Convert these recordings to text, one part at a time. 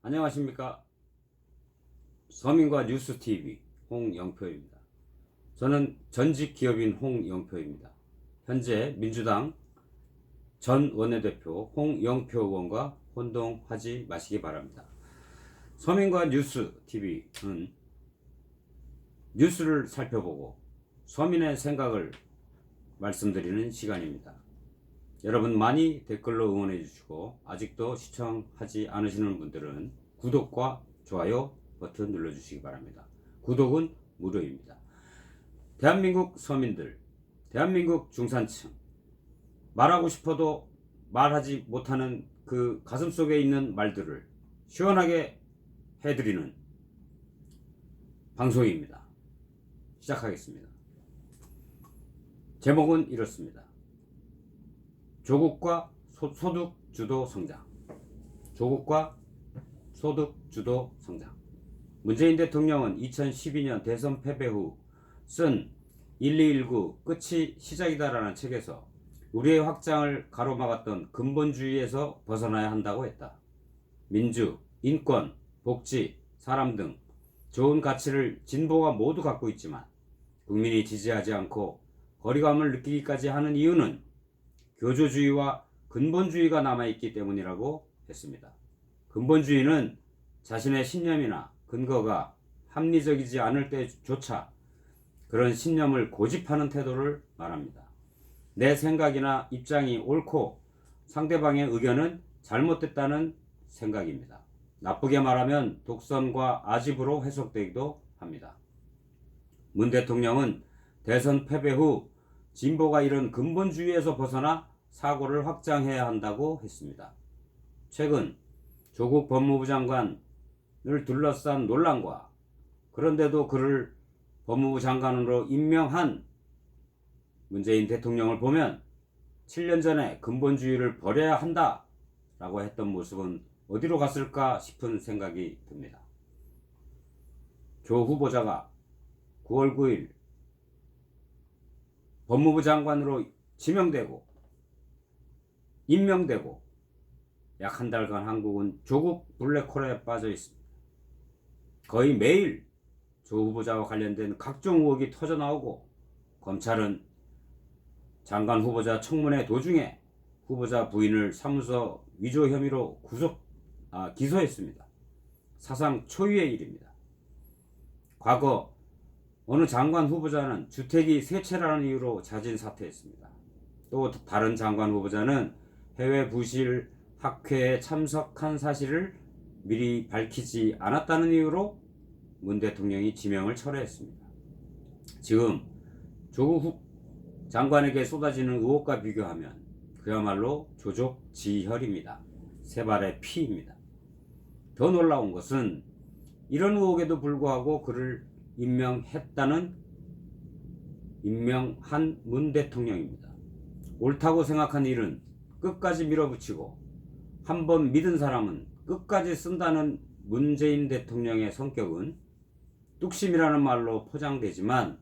안녕하십니까. 서민과 뉴스TV 홍영표입니다. 저는 전직 기업인 홍영표입니다. 현재 민주당 전 원내대표 홍영표 의원과 혼동하지 마시기 바랍니다. 서민과 뉴스TV는 뉴스를 살펴보고 서민의 생각을 말씀드리는 시간입니다. 여러분 많이 댓글로 응원해 주시고 아직도 시청하지 않으시는 분들은 구독과 좋아요 버튼 눌러주시기 바랍니다. 구독은 무료입니다. 대한민국 서민들, 대한민국 중산층, 말하고 싶어도 말하지 못하는 그 가슴속에 있는 말들을 시원하게 해드리는 방송입니다. 시작하겠습니다. 제목은 이렇습니다. 조국과 소득 주도 성장. 조국과 소득 주도 성장. 문재인 대통령은 2012년 대선 패배 후 쓴 1219 끝이 시작이다라는 책에서 우리의 확장을 가로막았던 근본주의에서 벗어나야 한다고 했다. 민주, 인권, 복지, 사람 등 좋은 가치를 진보가 모두 갖고 있지만 국민이 지지하지 않고 거리감을 느끼기까지 하는 이유는 교조주의와 근본주의가 남아있기 때문이라고 했습니다. 근본주의는 자신의 신념이나 근거가 합리적이지 않을 때조차 그런 신념을 고집하는 태도를 말합니다. 내 생각이나 입장이 옳고 상대방의 의견은 잘못됐다는 생각입니다. 나쁘게 말하면 독선과 아집으로 해석되기도 합니다. 문 대통령은 대선 패배 후 진보가 이런 근본주의에서 벗어나 사고를 확장해야 한다고 했습니다. 최근 조국 법무부 장관을 둘러싼 논란과 그런데도 그를 법무부 장관으로 임명한 문재인 대통령을 보면 7년 전에 근본주의를 버려야 한다라고 했던 모습은 어디로 갔을까 싶은 생각이 듭니다. 조 후보자가 9월 9일 법무부 장관으로 지명되고 임명되고 약 한 달간 한국은 조국 블랙홀에 빠져 있습니다. 거의 매일 조 후보자와 관련된 각종 의혹이 터져 나오고 검찰은 장관 후보자 청문회 도중에 후보자 부인을 사무소 위조 혐의로 기소했습니다. 사상 초유의 일입니다. 과거 어느 장관 후보자는 주택이 세 채라는 이유로 자진 사퇴했습니다. 또 다른 장관 후보자는 해외 부실 학회에 참석한 사실을 미리 밝히지 않았다는 이유로 문 대통령이 지명을 철회했습니다. 지금 조국 장관에게 쏟아지는 의혹과 비교하면 그야말로 조족지혈입니다. 세 발의 피입니다. 더 놀라운 것은 이런 의혹에도 불구하고 그를 임명한 문 대통령입니다. 옳다고 생각한 일은 끝까지 밀어붙이고 한 번 믿은 사람은 끝까지 쓴다는 문재인 대통령의 성격은 뚝심이라는 말로 포장되지만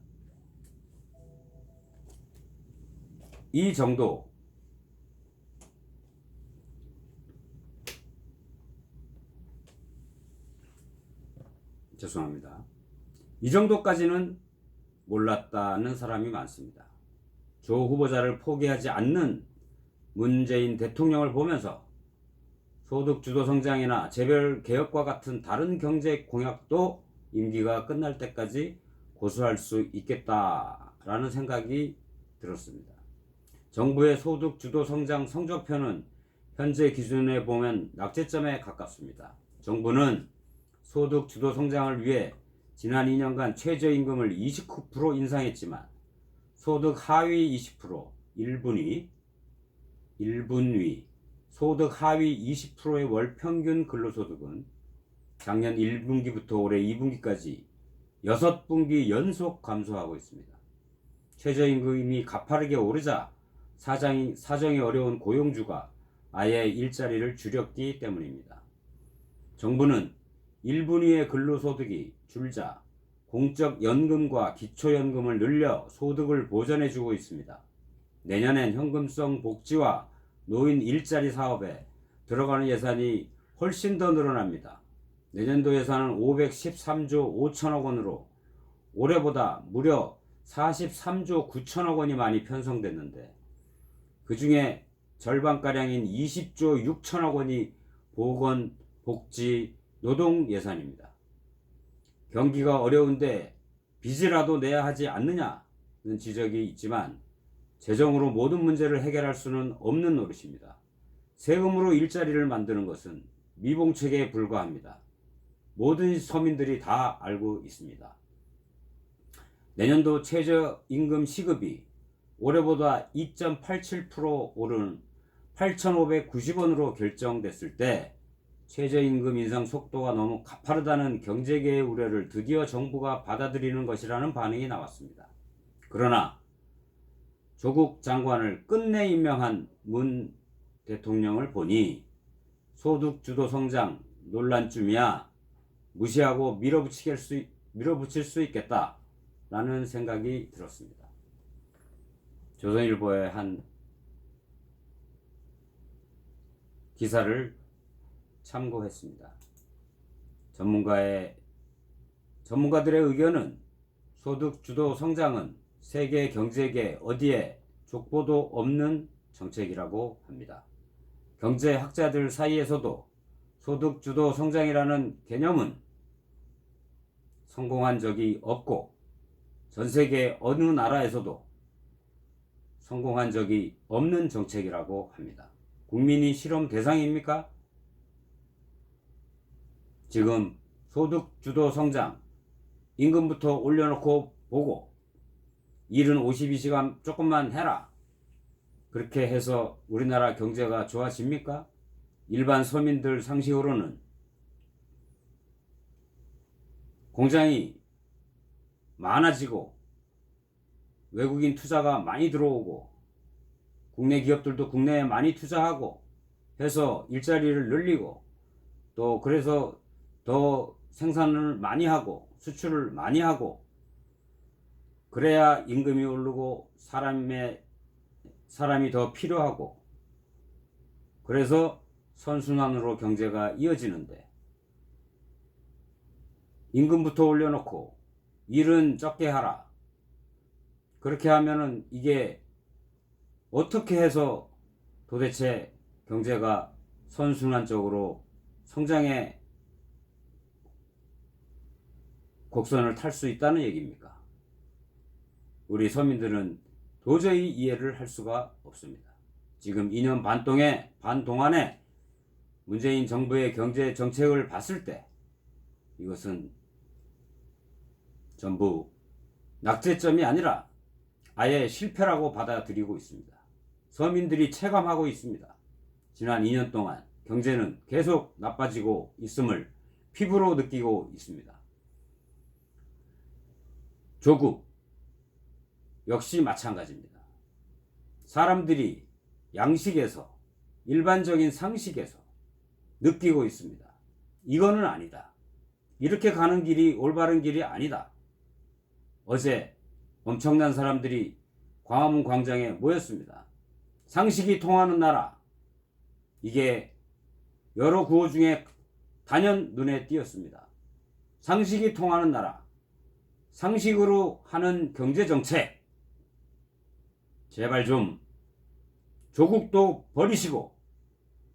이 정도 죄송합니다. 이 정도까지는 몰랐다는 사람이 많습니다. 조 후보자를 포기하지 않는 문재인 대통령을 보면서 소득 주도 성장이나 재벌 개혁과 같은 다른 경제 공약도 임기가 끝날 때까지 고수할 수 있겠다라는 생각이 들었습니다. 정부의 소득 주도 성장 성적표는 현재 기준에 보면 낙제점에 가깝습니다. 정부는 소득 주도 성장을 위해 지난 2년간 최저임금을 29% 인상했지만 소득 하위 20%, 1분위, 소득 하위 20%의 월 평균 근로소득은 작년 1분기부터 올해 2분기까지 6분기 연속 감소하고 있습니다. 최저임금이 가파르게 오르자 사정이 어려운 고용주가 아예 일자리를 줄였기 때문입니다. 정부는 1분위의 근로소득이 줄자 공적연금과 기초연금을 늘려 소득을 보전해주고 있습니다. 내년엔 현금성 복지와 노인 일자리 사업에 들어가는 예산이 훨씬 더 늘어납니다. 내년도 예산은 513조 5천억 원으로 올해보다 무려 43조 9천억 원이 많이 편성됐는데, 그 중에 절반가량인 20조 6천억 원이 보건, 복지, 노동 예산입니다. 경기가 어려운데 빚이라도 내야 하지 않느냐는 지적이 있지만, 재정으로 모든 문제를 해결할 수는 없는 노릇입니다. 세금으로 일자리를 만드는 것은 미봉책에 불과합니다. 모든 서민들이 다 알고 있습니다. 내년도 최저임금 시급이 올해보다 2.87% 오른 8,590원으로 결정됐을 때 최저임금 인상 속도가 너무 가파르다는 경제계의 우려를 드디어 정부가 받아들이는 것이라는 반응이 나왔습니다. 그러나 조국 장관을 끝내 임명한 문 대통령을 보니 소득주도 성장 논란쯤이야 무시하고 밀어붙일 수 있겠다라는 생각이 들었습니다. 조선일보의 한 기사를 참고했습니다. 전문가들의 의견은 소득주도 성장은 세계 경제계 어디에 족보도 없는 정책이라고 합니다. 경제학자들 사이에서도 소득주도 성장이라는 개념은 성공한 적이 없고 전 세계 어느 나라에서도 성공한 적이 없는 정책이라고 합니다. 국민이 실험 대상입니까? 지금 소득주도 성장, 임금부터 올려놓고 보고 일은 52시간 조금만 해라, 그렇게 해서 우리나라 경제가 좋아집니까? 일반 서민들 상식으로는 공장이 많아지고 외국인 투자가 많이 들어오고 국내 기업들도 국내에 많이 투자하고 해서 일자리를 늘리고, 또 그래서 더 생산을 많이 하고 수출을 많이 하고, 그래야 임금이 오르고 사람이 더 필요하고, 그래서 선순환으로 경제가 이어지는데, 임금부터 올려놓고 일은 적게 하라, 그렇게 하면은 이게 어떻게 해서 도대체 경제가 선순환적으로 성장의 곡선을 탈 수 있다는 얘기입니까? 우리 서민들은 도저히 이해를 할 수가 없습니다. 지금 2년 반 동안에 문재인 정부의 경제 정책을 봤을 때 이것은 전부 낙제점이 아니라 아예 실패라고 받아들이고 있습니다. 서민들이 체감하고 있습니다. 지난 2년 동안 경제는 계속 나빠지고 있음을 피부로 느끼고 있습니다. 조국 역시 마찬가지입니다. 사람들이 양식에서, 일반적인 상식에서 느끼고 있습니다. 이거는 아니다. 이렇게 가는 길이 올바른 길이 아니다. 어제 엄청난 사람들이 광화문 광장에 모였습니다. 상식이 통하는 나라, 이게 여러 구호 중에 단연 눈에 띄었습니다. 상식이 통하는 나라, 상식으로 하는 경제정책, 제발 좀 조국도 버리시고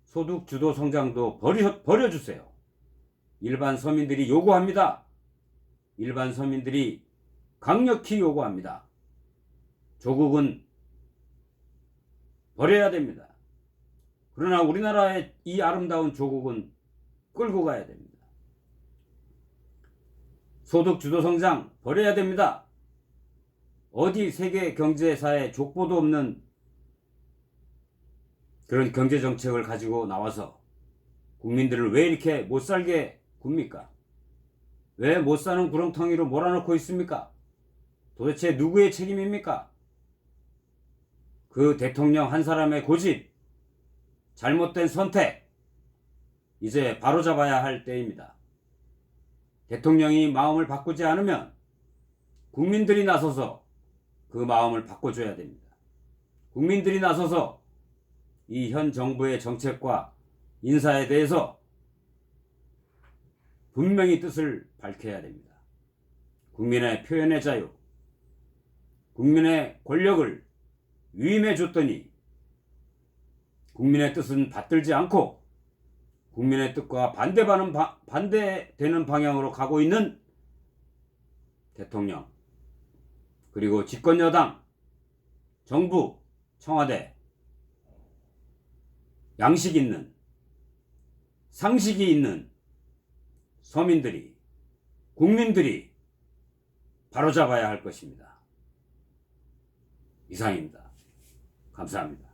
소득주도 성장도 버려주세요. 일반 서민들이 요구합니다. 일반 서민들이 강력히 요구합니다. 조국은 버려야 됩니다. 그러나 우리나라의 이 아름다운 조국은 끌고 가야 됩니다. 소득주도 성장 버려야 됩니다. 어디 세계 경제사에 족보도 없는 그런 경제정책을 가지고 나와서 국민들을 왜 이렇게 못살게 굽니까? 왜 못사는 구렁텅이로 몰아넣고 있습니까? 도대체 누구의 책임입니까? 그 대통령 한 사람의 고집, 잘못된 선택, 이제 바로잡아야 할 때입니다. 대통령이 마음을 바꾸지 않으면 국민들이 나서서 그 마음을 바꿔줘야 됩니다. 국민들이 나서서 이 현 정부의 정책과 인사에 대해서 분명히 뜻을 밝혀야 됩니다. 국민의 표현의 자유, 국민의 권력을 위임해 줬더니 국민의 뜻은 받들지 않고 국민의 뜻과 반대되는 방향으로 가고 있는 대통령, 그리고 집권여당, 정부, 청와대, 양식 있는, 상식이 있는 서민들이, 국민들이 바로잡아야 할 것입니다. 이상입니다. 감사합니다.